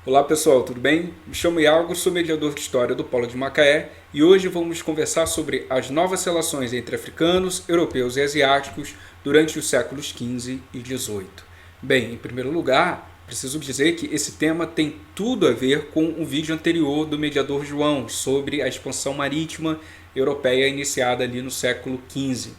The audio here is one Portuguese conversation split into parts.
Olá pessoal, tudo bem? Me chamo Iago, sou mediador de história do Polo de Macaé e hoje vamos conversar sobre as novas relações entre africanos, europeus e asiáticos durante os séculos XV e XVIII. Bem, em primeiro lugar, preciso dizer que esse tema tem tudo a ver com o vídeo anterior do mediador João sobre a expansão marítima europeia iniciada ali no século XV.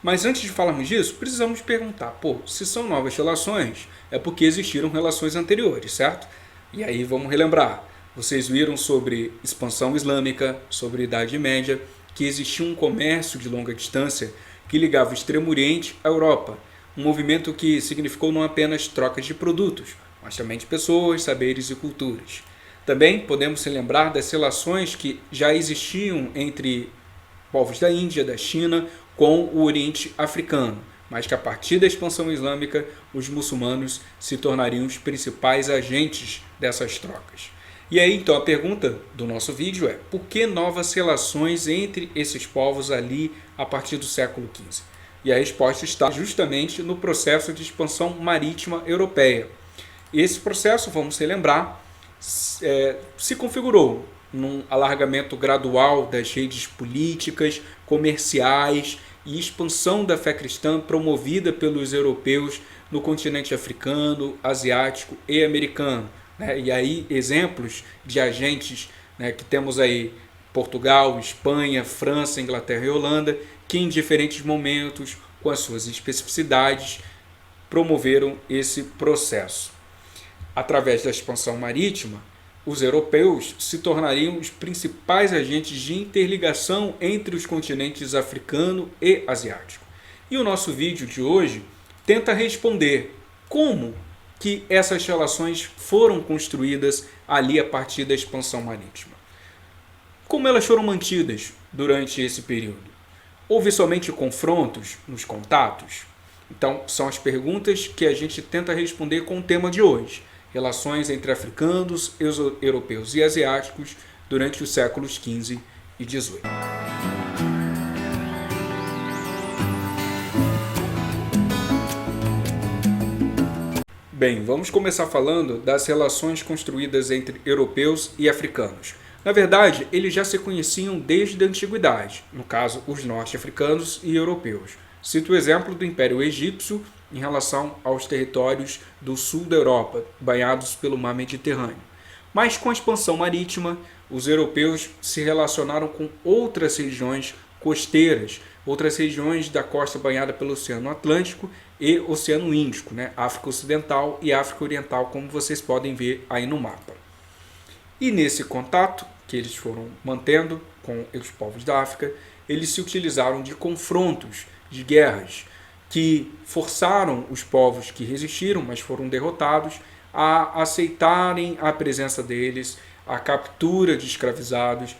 Mas antes de falarmos disso, precisamos perguntar, se são novas relações, é porque existiram relações anteriores, certo? E aí vamos relembrar. Vocês viram sobre expansão islâmica, sobre Idade Média, que existia um comércio de longa distância que ligava o Extremo Oriente à Europa. Um movimento que significou não apenas trocas de produtos, mas também de pessoas, saberes e culturas. Também podemos se lembrar das relações que já existiam entre povos da Índia, da China, com o Oriente Africano, mas que a partir da expansão islâmica, os muçulmanos se tornariam os principais agentes dessas trocas. E aí, então, a pergunta do nosso vídeo é: por que novas relações entre esses povos ali a partir do século XV? E a resposta está justamente no processo de expansão marítima europeia. Esse processo, vamos relembrar, se configurou num alargamento gradual das redes políticas, comerciais e expansão da fé cristã promovida pelos europeus no continente africano, asiático e americano. E aí exemplos de agentes que temos aí: Portugal, Espanha, França, Inglaterra e Holanda, que em diferentes momentos, com as suas especificidades, promoveram esse processo. Através da expansão marítima, os europeus se tornariam os principais agentes de interligação entre os continentes africano e asiático. E o nosso vídeo de hoje tenta responder como que essas relações foram construídas ali a partir da expansão marítima. Como elas foram mantidas durante esse período? Houve somente confrontos nos contatos? Então, são as perguntas que a gente tenta responder com o tema de hoje: relações entre africanos, europeus e asiáticos durante os séculos XV e XVIII. Bem, vamos começar falando das relações construídas entre europeus e africanos. Na verdade, eles já se conheciam desde a antiguidade, no caso, os norte-africanos e europeus. Cito o exemplo do Império Egípcio em relação aos territórios do sul da Europa, banhados pelo mar Mediterrâneo. Mas com a expansão marítima, os europeus se relacionaram com outras regiões costeiras, outras regiões da costa banhada pelo Oceano Atlântico e Oceano Índico, África Ocidental e África Oriental, como vocês podem ver aí no mapa. E nesse contato que eles foram mantendo com os povos da África, eles se utilizaram de confrontos, de guerras, que forçaram os povos que resistiram, mas foram derrotados, a aceitarem a presença deles, a captura de escravizados,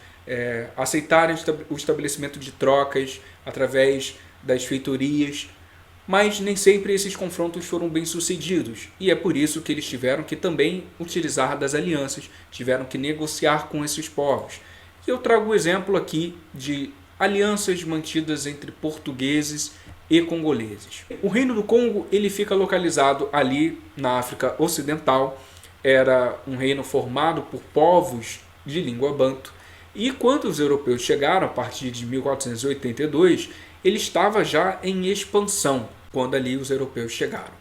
aceitarem o estabelecimento de trocas através das feitorias. Mas nem sempre esses confrontos foram bem sucedidos, e é por isso que eles tiveram que também utilizar das alianças, tiveram que negociar com esses povos. E eu trago o exemplo aqui de alianças mantidas entre portugueses e congoleses. O Reino do Congo ele fica localizado ali na África Ocidental, era um reino formado por povos de língua banto, e quando os europeus chegaram a partir de 1482, ele estava já em expansão quando ali os europeus chegaram.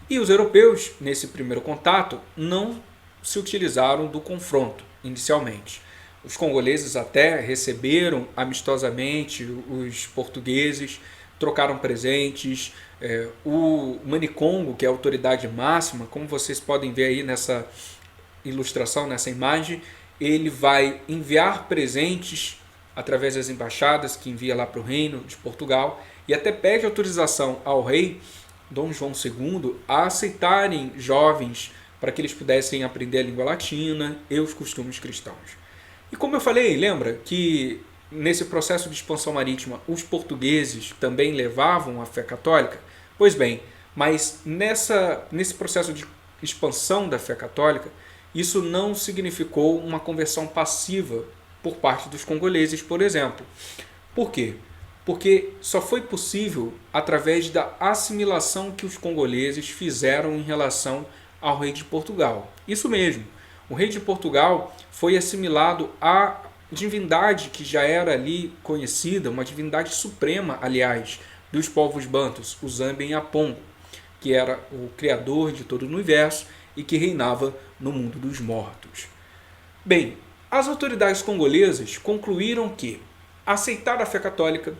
E os europeus, nesse primeiro contato, não se utilizaram do confronto inicialmente. Os congoleses até receberam amistosamente os portugueses, trocaram presentes. O Manicongo, que é a autoridade máxima, como vocês podem ver aí nessa ilustração, nessa imagem, ele vai enviar presentes através das embaixadas que envia lá para o reino de Portugal, e até pede autorização ao rei Dom João II a aceitarem jovens para que eles pudessem aprender a língua latina e os costumes cristãos. E como eu falei, lembra que nesse processo de expansão marítima os portugueses também levavam a fé católica? Pois bem, mas nesse processo de expansão da fé católica, isso não significou uma conversão passiva por parte dos congoleses, por exemplo. Por quê? Porque só foi possível através da assimilação que os congoleses fizeram em relação ao rei de Portugal. Isso mesmo, o rei de Portugal foi assimilado à divindade que já era ali conhecida, uma divindade suprema, aliás, dos povos bantus, o Zambem-Apongo, que era o criador de todo o universo e que reinava no mundo dos mortos. Bem, as autoridades congolesas concluíram que aceitar a fé católica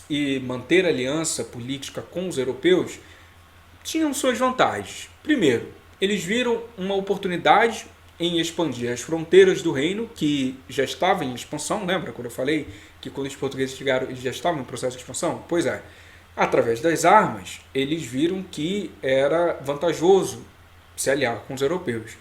e manter aliança política com os europeus tinham suas vantagens. Primeiro, eles viram uma oportunidade em expandir as fronteiras do reino, que já estava em expansão. Lembra quando eu falei que quando os portugueses chegaram eles já estavam em processo de expansão? Pois é, através das armas, eles viram que era vantajoso se aliar com os europeus.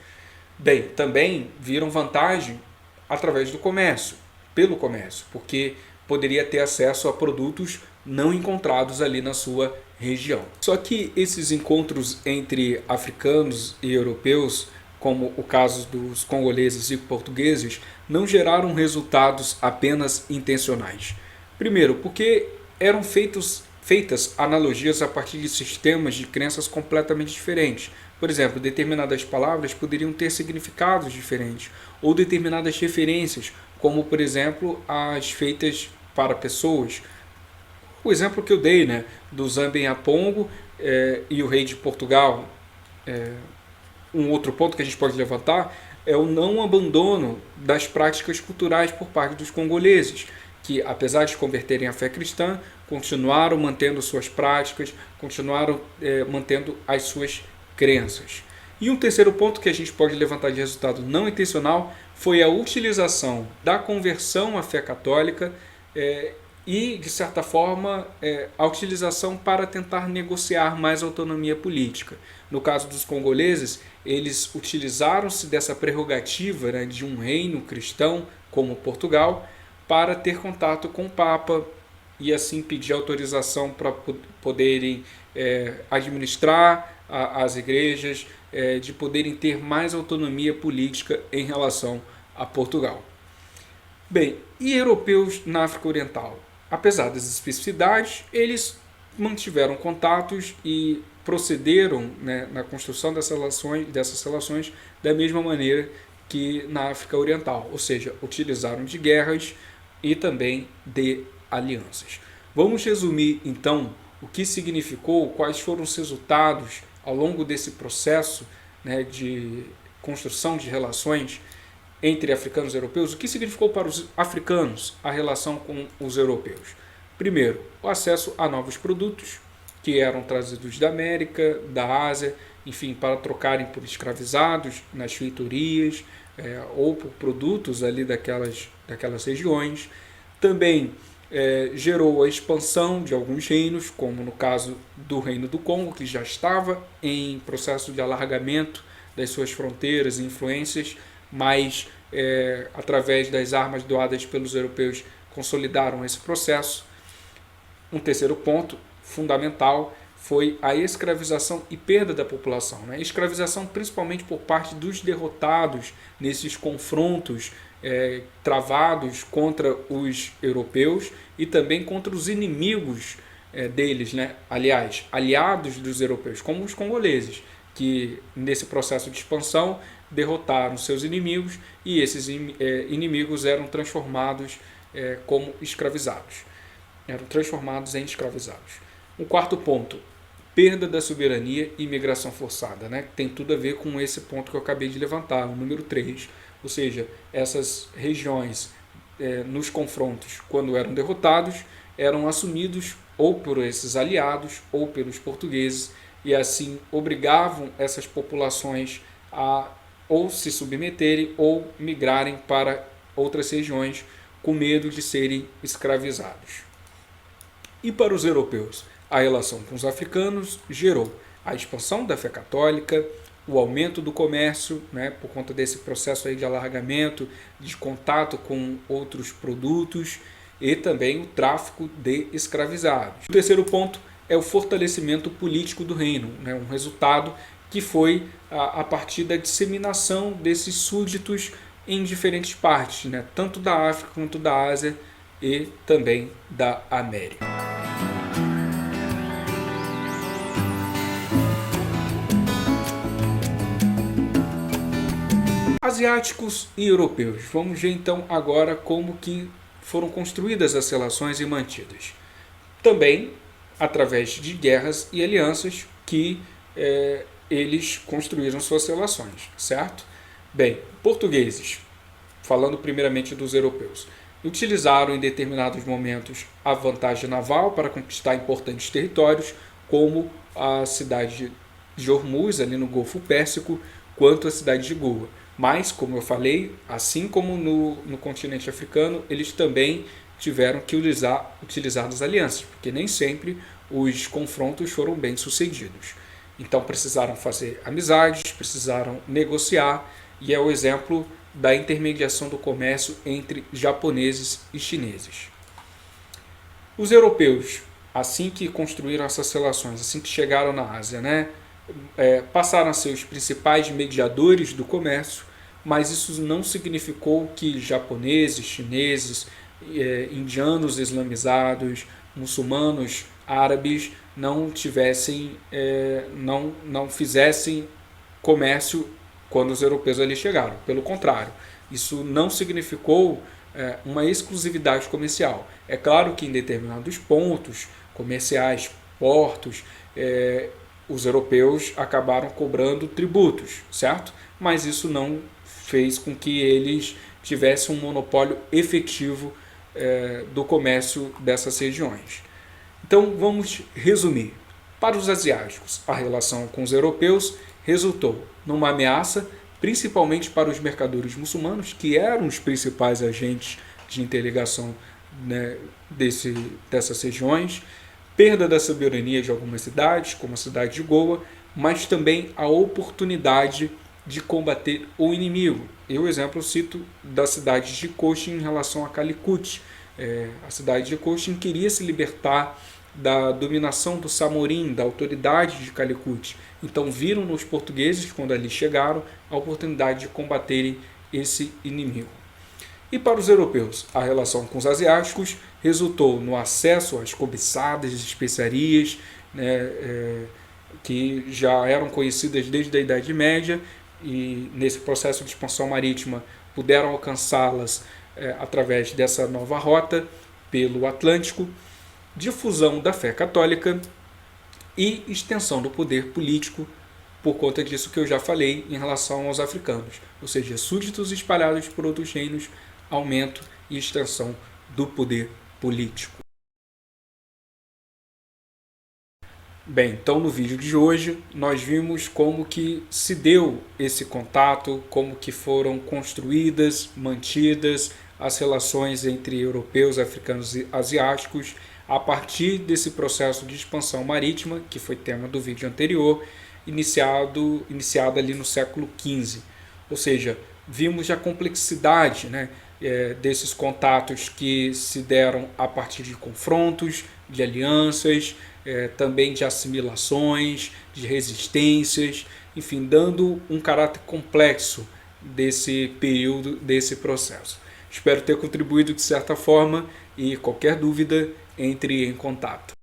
Bem, também viram vantagem através do comércio, pelo comércio, porque poderia ter acesso a produtos não encontrados ali na sua região. Só que esses encontros entre africanos e europeus, como o caso dos congoleses e portugueses, não geraram resultados apenas intencionais. Primeiro, porque eram feitas analogias a partir de sistemas de crenças completamente diferentes. Por exemplo, determinadas palavras poderiam ter significados diferentes, ou determinadas referências, como por exemplo as feitas para pessoas. O exemplo que eu dei, né, do Zambem-Apongo e o rei de Portugal. Um outro ponto que a gente pode levantar é o não abandono das práticas culturais por parte dos congoleses, que apesar de converterem à fé cristã, continuaram mantendo suas práticas, continuaram mantendo as suas crenças. E um terceiro ponto que a gente pode levantar de resultado não intencional foi a utilização da conversão à fé católica e, de certa forma, a utilização para tentar negociar mais autonomia política. No caso dos congoleses, eles utilizaram-se dessa prerrogativa, né, de um reino cristão como Portugal para ter contato com o Papa e assim pedir autorização para poderem administrar as igrejas, de poderem ter mais autonomia política em relação a Portugal. Bem, e europeus na África Oriental? Apesar das especificidades, eles mantiveram contatos e procederam, né, na construção dessas relações da mesma maneira que na África Oriental, ou seja, utilizaram de guerras e também de alianças. Vamos resumir então o que significou, quais foram os resultados ao longo desse processo, né, de construção de relações entre africanos e europeus. O que significou para os africanos a relação com os europeus? Primeiro, o acesso a novos produtos que eram trazidos da América, da Ásia, enfim, para trocarem por escravizados nas feitorias ou por produtos ali daquelas regiões. Também gerou a expansão de alguns reinos, como no caso do Reino do Congo, que já estava em processo de alargamento das suas fronteiras e influências, mas através das armas doadas pelos europeus consolidaram esse processo. Um terceiro ponto fundamental foi a escravização e perda da população, né? Escravização principalmente por parte dos derrotados nesses confrontos travados contra os europeus e também contra os inimigos deles, né? Aliás, aliados dos europeus, como os congoleses, que nesse processo de expansão derrotaram seus inimigos e esses inimigos eram transformados como escravizados. Eram transformados em escravizados. Um quarto ponto, perda da soberania e imigração forçada, né? Tem tudo a ver com esse ponto que eu acabei de levantar, o número 3. Ou seja, essas regiões nos confrontos, quando eram derrotados, eram assumidos ou por esses aliados ou pelos portugueses e assim obrigavam essas populações a ou se submeterem ou migrarem para outras regiões com medo de serem escravizados. E para os europeus, a relação com os africanos gerou a expansão da fé católica, o aumento do comércio, né, por conta desse processo aí de alargamento, de contato com outros produtos e também o tráfico de escravizados. O terceiro ponto é o fortalecimento político do reino, né, um resultado que foi a partir da disseminação desses súditos em diferentes partes, né, tanto da África quanto da Ásia e também da América. Asiáticos e europeus. Vamos ver então agora como que foram construídas as relações e mantidas. Também através de guerras e alianças que eles construíram suas relações, certo? Bem, portugueses, falando primeiramente dos europeus, utilizaram em determinados momentos a vantagem naval para conquistar importantes territórios, como a cidade de Hormuz, ali no Golfo Pérsico, quanto a cidade de Goa. Mas, como eu falei, assim como no continente africano, eles também tiveram que utilizar as alianças, porque nem sempre os confrontos foram bem sucedidos. Então precisaram fazer amizades, precisaram negociar, e é o exemplo da intermediação do comércio entre japoneses e chineses. Os europeus, assim que construíram essas relações, assim que chegaram na Ásia, passaram a ser os principais mediadores do comércio, mas isso não significou que japoneses, chineses, indianos islamizados, muçulmanos, árabes não fizessem comércio quando os europeus ali chegaram. Pelo contrário, isso não significou uma exclusividade comercial. É claro que em determinados pontos comerciais, portos, os europeus acabaram cobrando tributos, certo? Mas isso não fez com que eles tivessem um monopólio efetivo do comércio dessas regiões. Então vamos resumir. Para os asiáticos, a relação com os europeus resultou numa ameaça, principalmente para os mercadores muçulmanos, que eram os principais agentes de interligação dessas regiões, perda da soberania de algumas cidades, como a cidade de Goa, mas também a oportunidade de combater o inimigo. Eu, exemplo, cito da cidade de Cochin em relação a Calicut. A cidade de Cochin queria se libertar da dominação do Samorim, da autoridade de Calicut. Então viram nos portugueses, quando ali chegaram, a oportunidade de combaterem esse inimigo. E para os europeus, a relação com os asiáticos resultou no acesso às cobiçadas especiarias, que já eram conhecidas desde a Idade Média, e nesse processo de expansão marítima puderam alcançá-las através dessa nova rota pelo Atlântico, difusão da fé católica e extensão do poder político, por conta disso que eu já falei em relação aos africanos, ou seja, súditos espalhados por outros reinos, aumento e extensão do poder político. Bem, então no vídeo de hoje nós vimos como que se deu esse contato, como que foram construídas, mantidas as relações entre europeus, africanos e asiáticos a partir desse processo de expansão marítima, que foi tema do vídeo anterior, iniciado ali no século XV. Ou seja, vimos a complexidade desses contatos que se deram a partir de confrontos, de alianças, também de assimilações, de resistências, enfim, dando um caráter complexo desse período, desse processo. Espero ter contribuído de certa forma e qualquer dúvida, entre em contato.